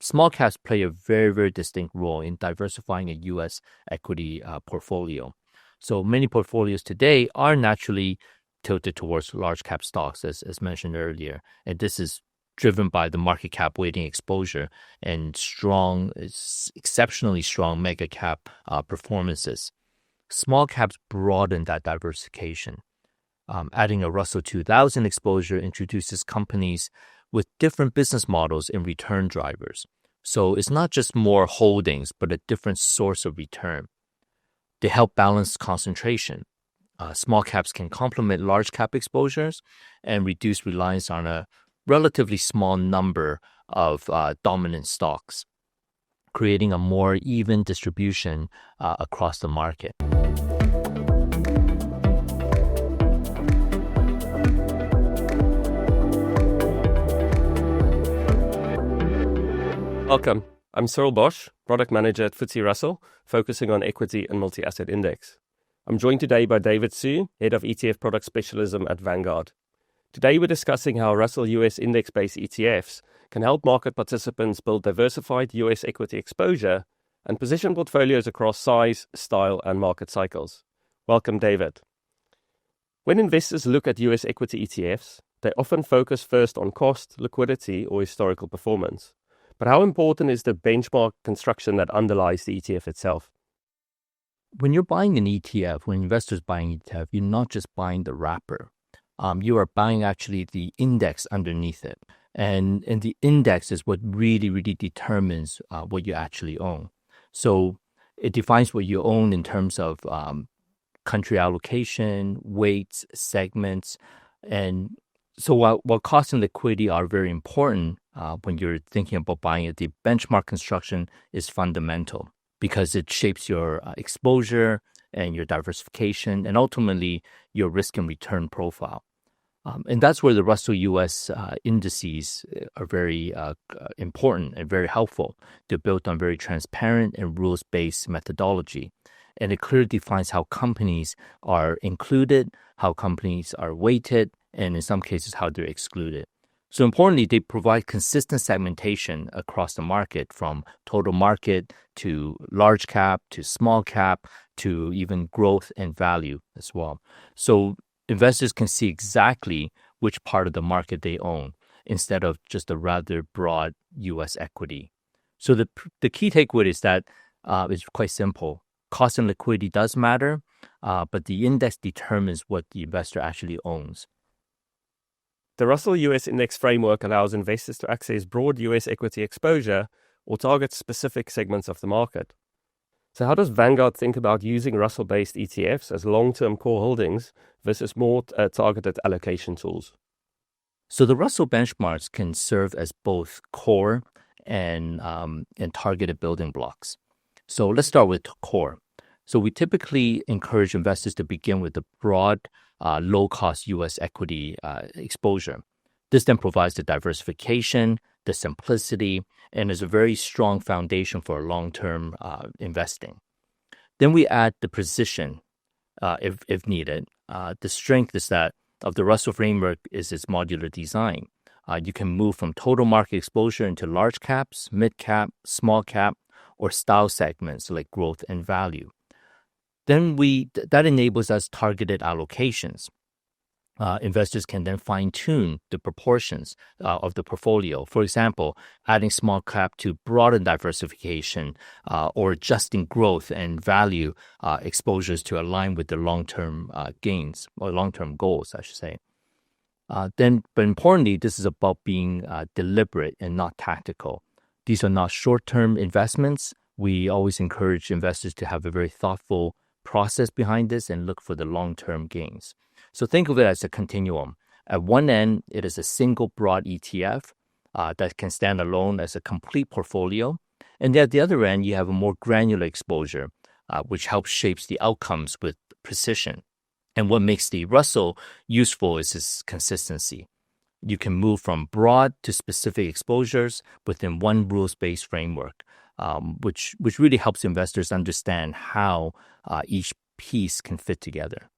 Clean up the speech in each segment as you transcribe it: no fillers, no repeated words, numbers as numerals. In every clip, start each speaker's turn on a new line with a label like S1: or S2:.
S1: small caps play a very, very distinct role in diversifying a U.S. equity portfolio. So many portfolios today are naturally tilted towards large cap stocks, as mentioned earlier. And this is driven by the market cap weighting exposure and exceptionally strong mega cap performances. Small caps broaden that diversification. Adding a Russell 2000 exposure introduces companies with different business models and return drivers. So it's not just more holdings, but a different source of return. They help balance concentration. Small caps can complement large cap exposures and reduce reliance on a relatively small number of dominant stocks, creating a more even distribution across the market.
S2: Welcome. I'm Cyril Bosch, Product Manager at FTSE Russell, focusing on equity and multi-asset index. I'm joined today by David Su, Head of ETF Product Specialism at Vanguard. Today we're discussing how Russell US Index-based ETFs can help market participants build diversified US equity exposure and position portfolios across size, style, and market cycles. Welcome, David. When investors look at US equity ETFs, they often focus first on cost, liquidity, or historical performance. But how important is the benchmark construction that underlies the ETF itself?
S1: When you're buying an ETF, when investors buying an ETF, you're not just buying the wrapper. You are buying actually the index underneath it. And the index is what really, really determines what you actually own. So it defines what you own in terms of country allocation, weights, segments. And so while cost and liquidity are very important when you're thinking about buying it, the benchmark construction is fundamental because it shapes your exposure and your diversification and ultimately your risk and return profile. And that's where the Russell US indices are very important and very helpful. They're built on very transparent and rules-based methodology. And it clearly defines how companies are included, how companies are weighted, and in some cases, how they're excluded. So importantly, they provide consistent segmentation across the market from total market to large cap to small cap to even growth and value as well. So investors can see exactly which part of the market they own instead of just a rather broad U.S. equity. So the key takeaway is that it's quite simple. Cost and liquidity does matter, but the index determines what the investor actually owns.
S2: The Russell US Index framework allows investors to access broad US equity exposure or target specific segments of the market. So how does Vanguard think about using Russell-based ETFs as long-term core holdings versus more targeted allocation tools?
S1: So the Russell benchmarks can serve as both core and targeted building blocks. So let's start with core. So we typically encourage investors to begin with the broad, low-cost U.S. equity exposure. This then provides the diversification, the simplicity, and is a very strong foundation for long-term investing. Then we add the precision if needed. The strength is that of the Russell framework is its modular design. You can move from total market exposure into large caps, mid cap, small cap, or style segments like growth and value. Then that enables us targeted allocations. Investors can then fine-tune the proportions of the portfolio. For example, adding small cap to broaden diversification or adjusting growth and value exposures to align with the long-term gains or long-term goals, I should say. But importantly, this is about being deliberate and not tactical. These are not short-term investments. We always encourage investors to have a very thoughtful process behind this and look for the long-term gains. So think of it as a continuum. At one end, it is a single broad ETF that can stand alone as a complete portfolio. And at the other end, you have a more granular exposure, which helps shapes the outcomes with precision. And what makes the Russell useful is its consistency. You can move from broad to specific exposures within one rules-based framework, which really helps investors understand how each piece can fit together.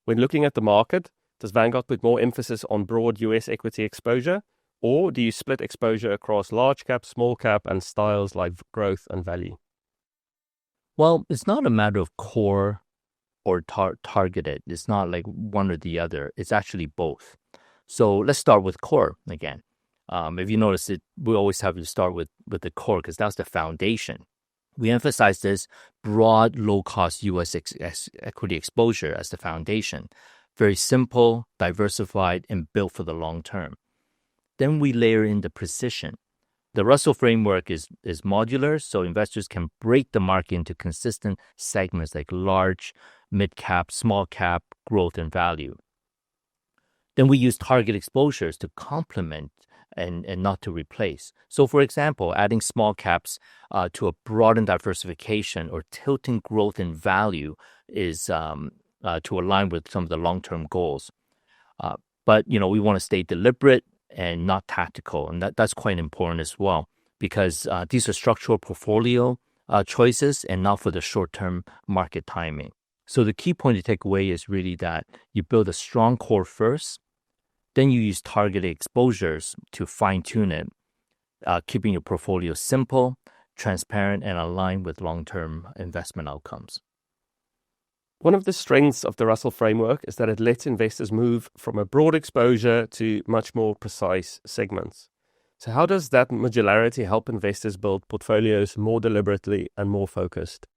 S2: When looking at the market, does Vanguard put more emphasis on broad US equity exposure Or do you split exposure across large cap, small cap, and styles like growth and value?
S1: Well, it's not a matter of core or targeted. It's not like one or the other. It's actually both. So let's start with core again. If you notice it, we always have to start with the core because that's the foundation. We emphasize this broad, low-cost U.S. equity exposure as the foundation. Very simple, diversified, and built for the long term. Then we layer in the precision. The Russell framework is modular, so investors can break the market into consistent segments like large, mid-cap, small-cap, growth, and value. Then we use target exposures to complement and not to replace. So, for example, adding small caps to a broadened diversification or tilting growth and value is to align with some of the long-term goals. But, we want to stay deliberate and not tactical. And that's quite important as well, because these are structural portfolio choices and not for the short-term market timing. So the key point to take away is really that you build a strong core first, then you use targeted exposures to fine-tune it, keeping your portfolio simple, transparent, and aligned with long-term investment outcomes.
S2: One of the strengths of the Russell framework is that it lets investors move from a broad exposure to much more precise segments. So how does that modularity help investors build portfolios more deliberately and more focused?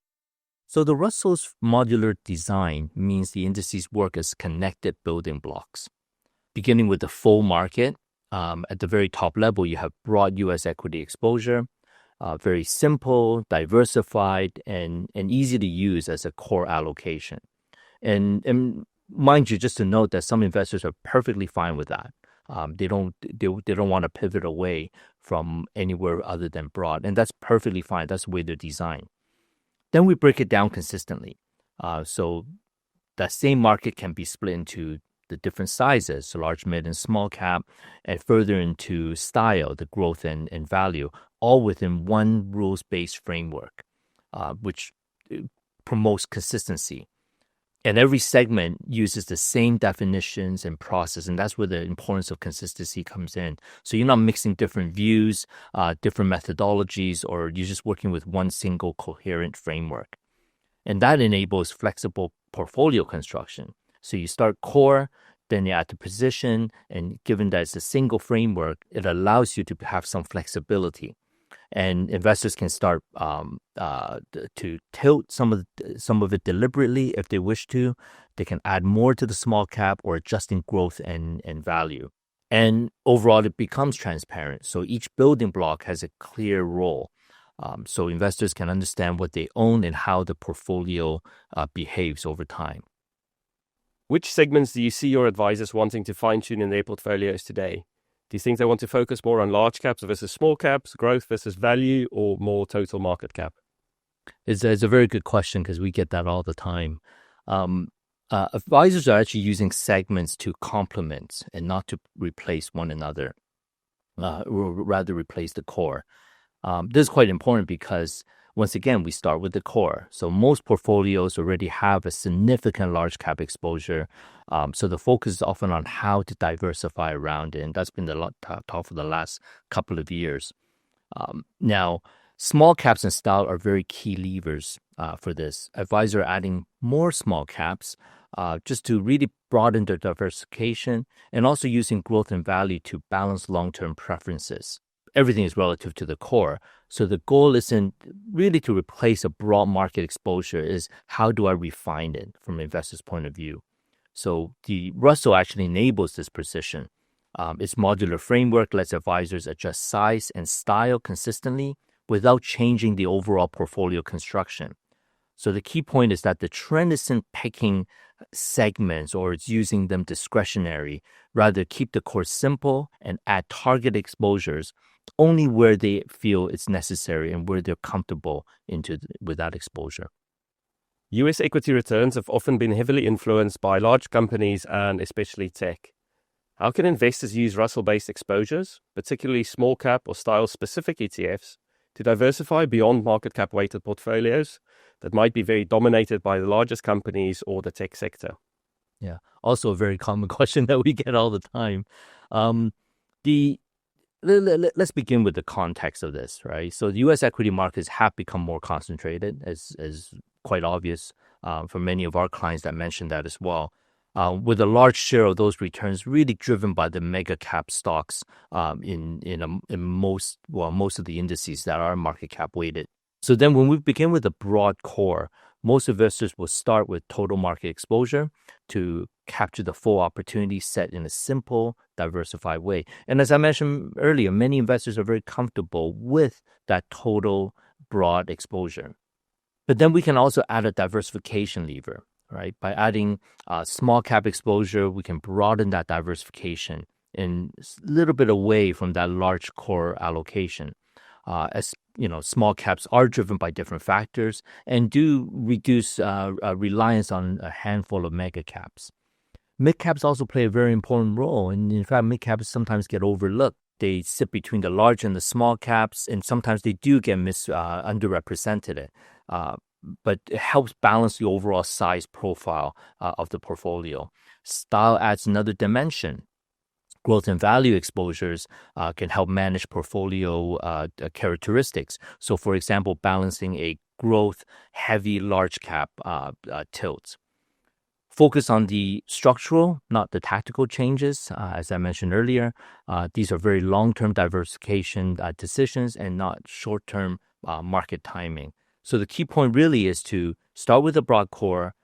S1: So the Russell's modular design means the indices work as connected building blocks. Beginning with the full market, at the very top level, you have broad U.S. equity exposure, very simple, diversified, and easy to use as a core allocation. And mind you, just to note that some investors are perfectly fine with that. They don't want to pivot away from anywhere other than broad, and that's perfectly fine. That's the way they're designed. Then we break it down consistently. So that same market can be split into the different sizes, so large, mid, and small cap, and further into style, the growth and value, all within one rules-based framework, which promotes consistency. And every segment uses the same definitions and process, and that's where the importance of consistency comes in. So you're not mixing different views, different methodologies, or you're just working with one single coherent framework. And that enables flexible portfolio construction. So you start core, then you add the position, and given that it's a single framework, it allows you to have some flexibility. And investors can start to tilt some of it deliberately if they wish to. They can add more to the small cap or adjusting growth and value. And overall, it becomes transparent. So each building block has a clear role. So investors can understand what they own and how the portfolio behaves over time.
S2: Which segments do you see your advisors wanting to fine-tune in their portfolios today? Do you think they want to focus more on large caps versus small caps, growth versus value, or more total market cap?
S1: It's a very good question because we get that all the time. Advisors are actually using segments to complement and not to replace one another, or rather replace the core. This is quite important because, once again, we start with the core. So most portfolios already have a significant large cap exposure. So the focus is often on how to diversify around it. And that's been the talk for the last couple of years. Now, small caps and style are very key levers for this. Advisors are adding more small caps just to really broaden their diversification and also using growth and value to balance long-term preferences. Everything is relative to the core. So the goal isn't really to replace a broad market exposure, is how do I refine it from an investor's point of view? So the Russell actually enables this precision. Its modular framework lets advisors adjust size and style consistently without changing the overall portfolio construction. So the key point is that the trend isn't picking segments or it's using them discretionary. Rather, keep the core simple and add target exposures only where they feel it's necessary and where they're comfortable with that exposure.
S2: US equity returns have often been heavily influenced by large companies and especially tech. How can investors use Russell-based exposures, particularly small cap or style-specific ETFs, to diversify beyond market cap-weighted portfolios that might be very dominated by the largest companies or the tech sector?
S1: Yeah, also a very common question that we get all the time. let's begin with the context of this, right? So the U.S. equity markets have become more concentrated, as quite obvious for many of our clients that mentioned that as well. With a large share of those returns really driven by the mega cap stocks in most of the indices that are market cap weighted. So then when we begin with a broad core, most investors will start with total market exposure to capture the full opportunity set in a simple, diversified way. And as I mentioned earlier, many investors are very comfortable with that total broad exposure. But then we can also add a diversification lever, right? By adding small cap exposure, we can broaden that diversification and a little bit away from that large core allocation. As you know, small caps are driven by different factors and do reduce reliance on a handful of mega caps. Mid caps also play a very important role, and in fact, mid caps sometimes get overlooked. They sit between the large and the small caps, and sometimes they do get underrepresented. But it helps balance the overall size profile of the portfolio. Style adds another dimension. Growth and value exposures can help manage portfolio characteristics. So, for example, balancing a growth-heavy large cap tilt. Focus on the structural, not the tactical changes. As I mentioned earlier, these are very long-term diversification decisions and not short-term market timing. So the key point really is to start with a broad core,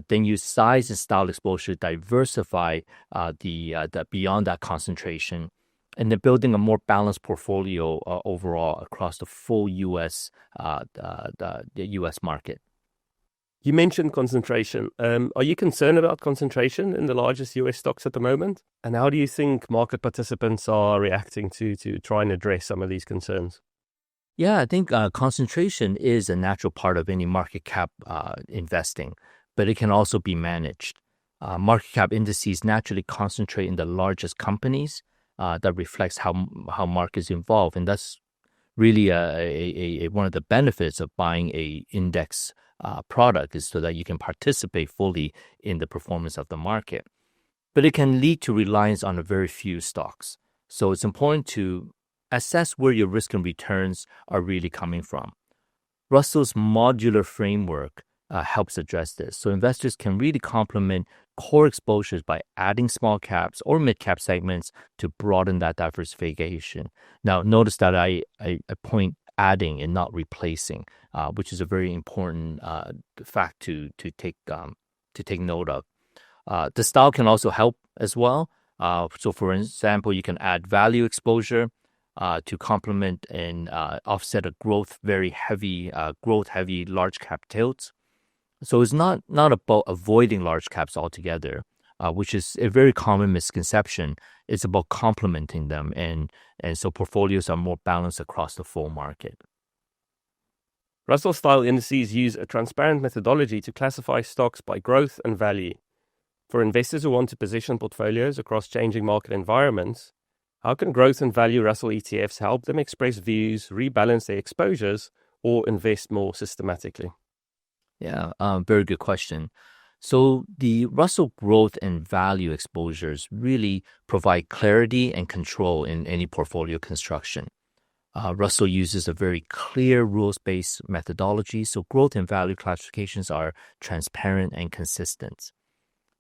S1: then use size and style exposure to diversify the beyond that concentration, and then building a more balanced portfolio overall across the full U.S. The U.S. market.
S2: You mentioned concentration. Are you concerned about concentration in the largest US stocks at the moment? And how do you think market participants are reacting to try and address some of these concerns?
S1: Yeah, I think concentration is a natural part of any market cap investing, but it can also be managed. Market cap indices naturally concentrate in the largest companies. That reflects how markets evolve, and that's really one of the benefits of buying a index product is so that you can participate fully in the performance of the market. But it can lead to reliance on a very few stocks. So it's important to assess where your risk and returns are really coming from. Russell's modular framework helps address this. So investors can really complement core exposures by adding small caps or mid cap segments to broaden that diversification. Now, notice that I point adding and not replacing, which is a very important fact to take note of. The style can also help as well. So, for example, you can add value exposure to complement and offset a growth heavy large cap tilt. So it's not about avoiding large caps altogether, which is a very common misconception. It's about complementing them, and so portfolios are more balanced across the full market.
S2: Russell style indices use a transparent methodology to classify stocks by growth and value. For investors who want to position portfolios across changing market environments, how can growth and value Russell ETFs help them express views, rebalance their exposures, or invest more systematically?
S1: Yeah, very good question. So the Russell growth and value exposures really provide clarity and control in any portfolio construction. Russell uses a very clear rules-based methodology, so growth and value classifications are transparent and consistent.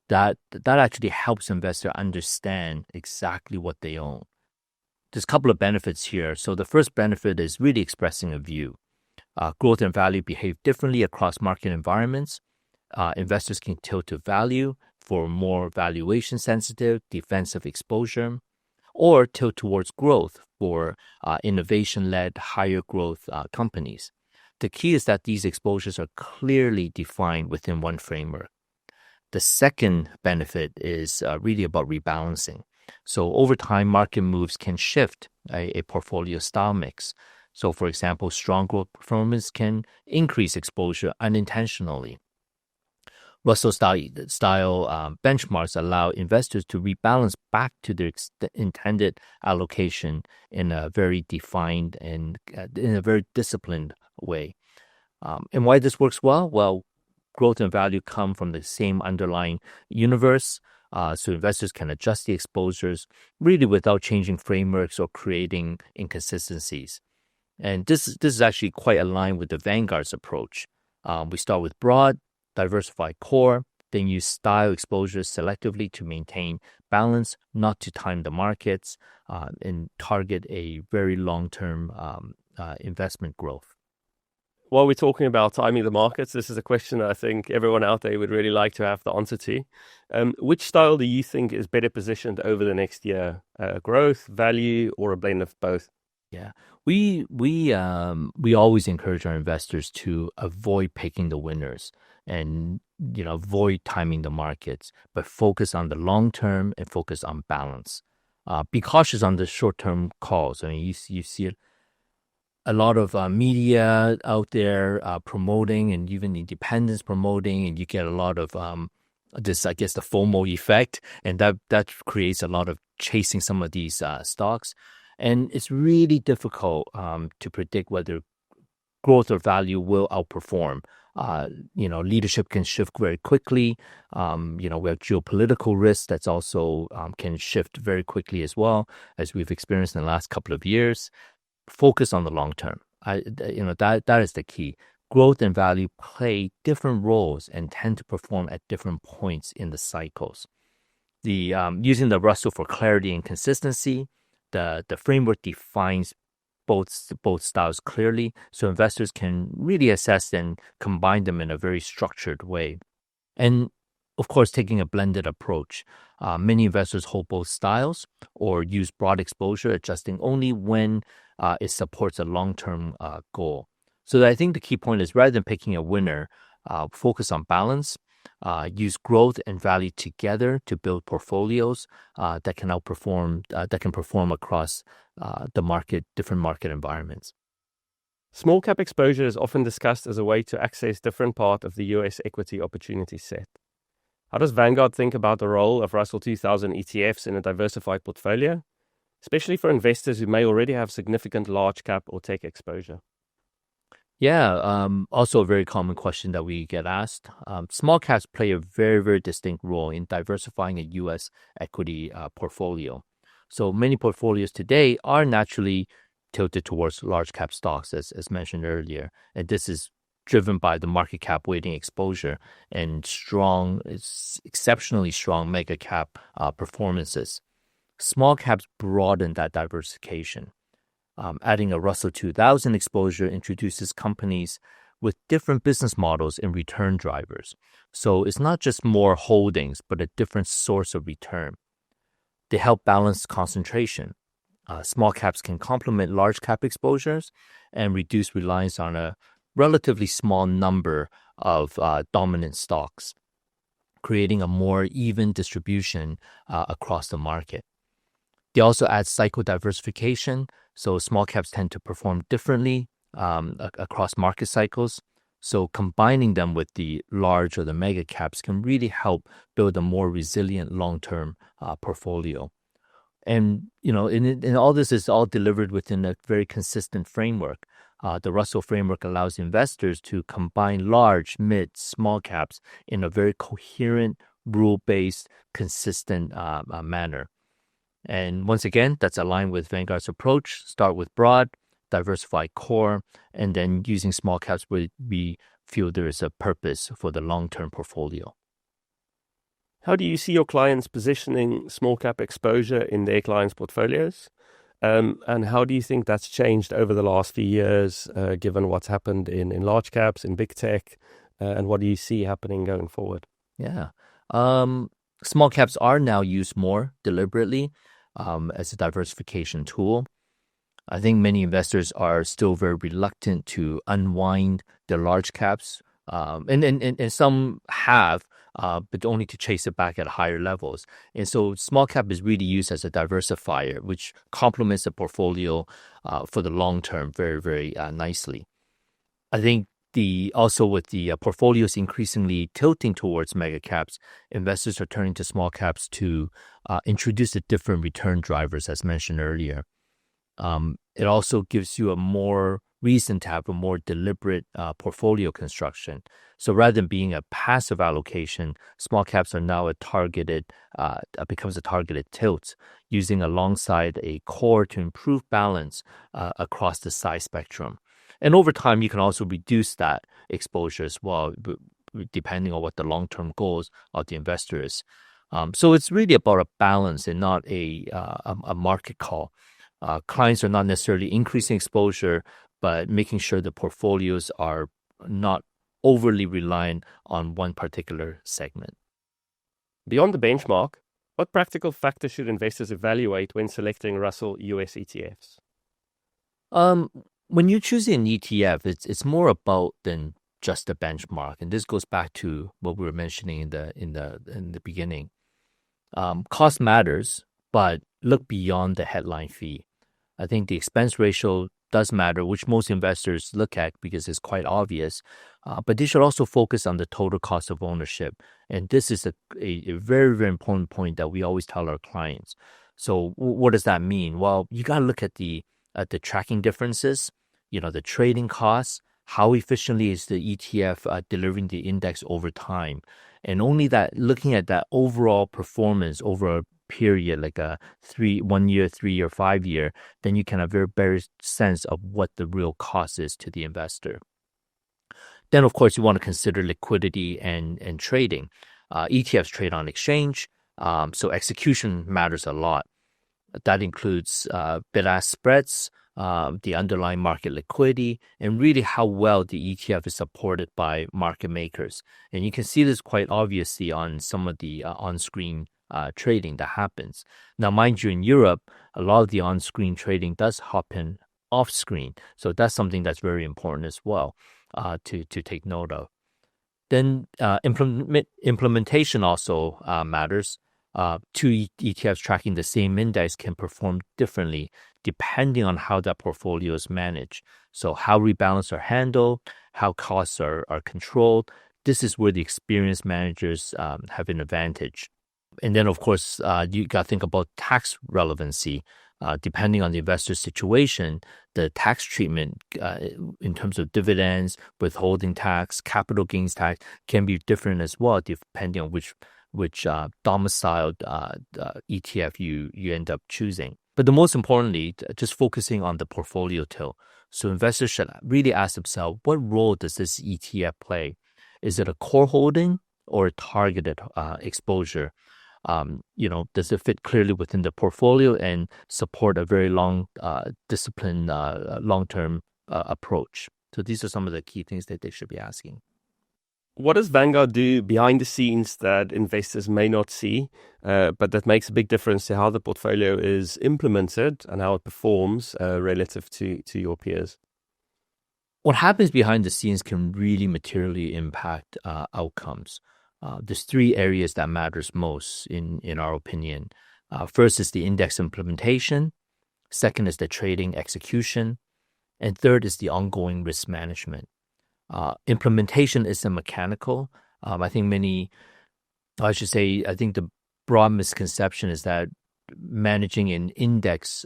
S1: That actually helps investors understand exactly what they own. There's a couple of benefits here. So the first benefit is really expressing a view. Growth and value behave differently across market environments. Investors can tilt to value for more valuation-sensitive, defensive exposure, or tilt towards growth for innovation-led, higher growth companies. The key is that these exposures are clearly defined within one framework. The second benefit is really about rebalancing. So over time, market moves can shift a portfolio style mix. So, for example, strong growth performance can increase exposure unintentionally. Russell style benchmarks allow investors to rebalance back to their intended allocation in a very defined and in a very disciplined way. And why this works well? Well, growth and value come from the same underlying universe. so investors can adjust the exposures really without changing frameworks or creating inconsistencies. And this is actually quite aligned with the Vanguard's approach. We start with broad, diversified core, then use style exposures selectively to maintain balance, not to time the markets, and target a very long-term investment growth.
S2: While we're talking about timing the markets, this is a question I think everyone out there would really like to have the answer to. Which style do you think is better positioned over the next year? Growth, value, or a blend of both?
S1: Yeah, we always encourage our investors to avoid picking the winners and avoid timing the markets, but focus on the long term and focus on balance. Be cautious on the short term calls. I mean, you see a lot of media out there promoting, and even independents promoting, and you get a lot of this, I guess, the FOMO effect, and that creates a lot of chasing some of these stocks. And it's really difficult to predict whether growth or value will outperform. Leadership can shift very quickly. We have geopolitical risks that's also can shift very quickly as well, as we've experienced in the last couple of years. Focus on the long term. That is the key. Growth and value play different roles and tend to perform at different points in the cycles. Using the Russell for clarity and consistency, the framework defines both styles clearly, so investors can really assess and combine them in a very structured way. And of course, taking a blended approach. Many investors hold both styles or use broad exposure, adjusting only when it supports a long-term goal. So I think the key point is, rather than picking a winner, focus on balance, use growth and value together to build portfolios that can perform across different market environments.
S2: Small cap exposure is often discussed as a way to access different part of the US equity opportunity set. How does Vanguard think about the role of Russell 2000 ETFs in a diversified portfolio, especially for investors who may already have significant large cap or tech exposure?
S1: Yeah, also a very common question that we get asked. Small caps play a very, very distinct role in diversifying a U.S. equity portfolio. So many portfolios today are naturally tilted towards large cap stocks, as mentioned earlier. And this is driven by the market cap weighting exposure and exceptionally strong mega cap performances. Small caps broaden that diversification. Adding a Russell 2000 exposure introduces companies with different business models and return drivers. So it's not just more holdings, but a different source of return. They help balance concentration. Small caps can complement large cap exposures and reduce reliance on a relatively small number of dominant stocks, creating a more even distribution across the market. They also add cycle diversification, so small caps tend to perform differently across market cycles. So combining them with the large or the mega caps can really help build a more resilient long-term portfolio. And, in all this is all delivered within a very consistent framework. The Russell framework allows investors to combine large, mid, small caps in a very coherent, rule-based, consistent manner. And once again, that's aligned with Vanguard's approach. Start with broad, diversified core, and then using small caps where we feel there is a purpose for the long-term portfolio.
S2: How do you see your clients positioning small cap exposure in their clients' portfolios? And how do you think that's changed over the last few years, given what's happened in large caps, in big tech, and what do you see happening going forward?
S1: Yeah. Small caps are now used more deliberately as a diversification tool. I think many investors are still very reluctant to unwind their large caps, and some have, but only to chase it back at higher levels. And so small cap is really used as a diversifier, which complements the portfolio for the long term very, very nicely. I think also with the portfolios increasingly tilting towards mega caps, investors are turning to small caps to introduce the different return drivers, as mentioned earlier. It also gives you a more reason to have a more deliberate portfolio construction. So rather than being a passive allocation, small caps are now becomes a targeted tilt, using alongside a core to improve balance across the size spectrum. And over time, you can also reduce that exposure as well, depending on what the long-term goals of the investor is. So it's really about a balance and not a market call. Clients are not necessarily increasing exposure, but making sure the portfolios are not overly reliant on one particular segment.
S2: Beyond the benchmark, what practical factors should investors evaluate when selecting Russell US ETFs?
S1: When you're choosing an ETF, it's more about than just a benchmark, and this goes back to what we were mentioning in the beginning. Cost matters, but look beyond the headline fee. I think the expense ratio does matter, which most investors look at because it's quite obvious, but they should also focus on the total cost of ownership. And this is a very, very important point that we always tell our clients. So what does that mean? Well, you got to look at the tracking differences, the trading costs, how efficiently is the ETF delivering the index over time. And only that, looking at that overall performance over a period, like a 1 year, 3 year, 5 year, then you can have a very better sense of what the real cost is to the investor. Then, of course, you want to consider liquidity and trading. ETFs trade on exchange, so execution matters a lot. That includes bid-ask spreads, the underlying market liquidity, and really how well the ETF is supported by market makers. And you can see this quite obviously on some of the on-screen trading that happens. Now, mind you, in Europe, a lot of the on-screen trading does happen off-screen. So that's something that's very important as well to take note of. Then implementation also matters. Two ETFs tracking the same index can perform differently depending on how that portfolio is managed. So how rebalance are handled, how costs are controlled. This is where the experienced managers have an advantage. And then, of course, you got to think about tax relevancy. Depending on the investor's situation, the tax treatment in terms of dividends, withholding tax, capital gains tax can be different as well, depending on which domiciled ETF you end up choosing. But the most importantly, just focusing on the portfolio tilt. So investors should really ask themselves, what role does this ETF play? Is it a core holding or a targeted exposure? Does it fit clearly within the portfolio and support a very long, disciplined, long-term approach? So these are some of the key things that they should be asking.
S2: What does Vanguard do behind the scenes that investors may not see, but that makes a big difference to how the portfolio is implemented and how it performs relative to your peers?
S1: What happens behind the scenes can really materially impact outcomes. There's 3 areas that matters most in our opinion. First is the index implementation. Second is the trading execution. And third is the ongoing risk management. Implementation isn't mechanical. I think the broad misconception is that managing an index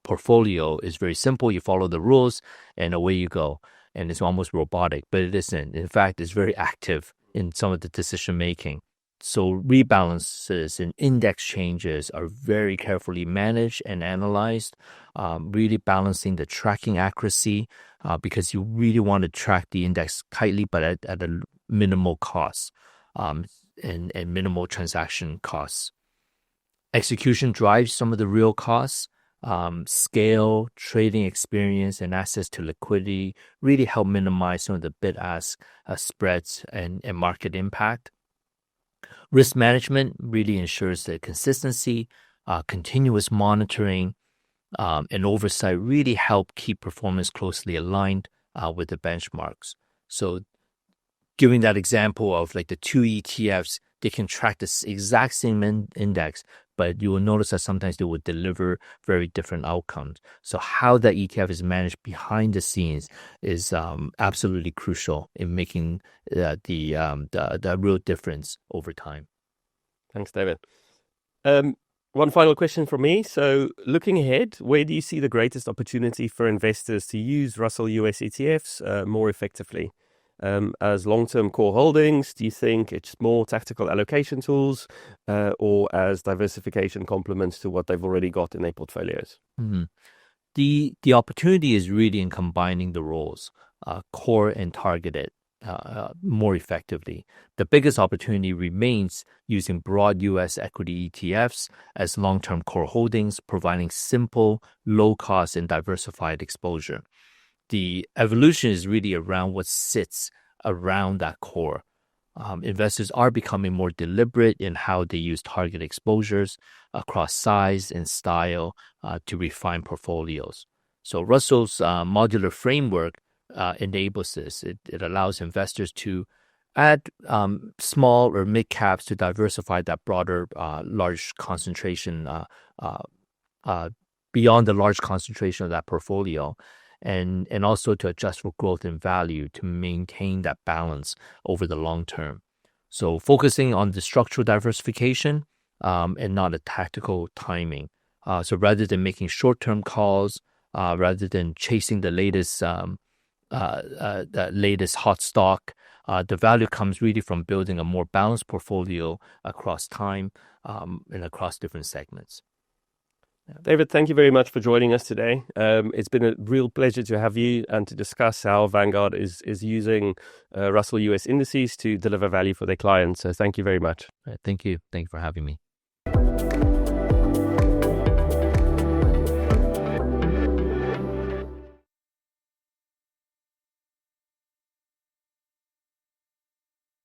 S1: portfolio is very simple. You follow the rules and away you go. And it's almost robotic, but it isn't. In fact, it's very active in some of the decision making. So rebalances and index changes are very carefully managed and analyzed, really balancing the tracking accuracy because you really want to track the index tightly, but at a minimal cost and minimal transaction costs. Execution drives some of the real costs. Scale, trading experience, and access to liquidity really help minimize some of the bid-ask spreads and market impact. Risk management really ensures that consistency, continuous monitoring, and oversight really help keep performance closely aligned with the benchmarks. So giving that example of like the 2 ETFs, they can track the exact same index, but you will notice that sometimes they will deliver very different outcomes. So how that ETF is managed behind the scenes is absolutely crucial in making the real difference over time.
S2: Thanks, David. One final question from me. So looking ahead, where do you see the greatest opportunity for investors to use Russell US ETFs more effectively? As long-term core holdings, do you think it's more tactical allocation tools or as diversification complements to what they've already got in their portfolios?
S1: Mhm. The opportunity is really in combining the roles, core and targeted, more effectively. The biggest opportunity remains using broad U.S. equity ETFs as long-term core holdings, providing simple, low-cost, and diversified exposure. The evolution is really around what sits around that core. Investors are becoming more deliberate in how they use target exposures across size and style to refine portfolios. So Russell's modular framework enables this. It allows investors to add small or mid caps to diversify that broader large concentration beyond the large concentration of that portfolio. And also to adjust for growth and value to maintain that balance over the long term. So focusing on the structural diversification and not a tactical timing. So rather than making short-term calls, rather than chasing the latest hot stock, the value comes really from building a more balanced portfolio across time and across different segments.
S2: David, thank you very much for joining us today. It's been a real pleasure to have you and to discuss how Vanguard is using Russell US indices to deliver value for their clients. So thank you very much.
S1: Thank you. Thank you for having me.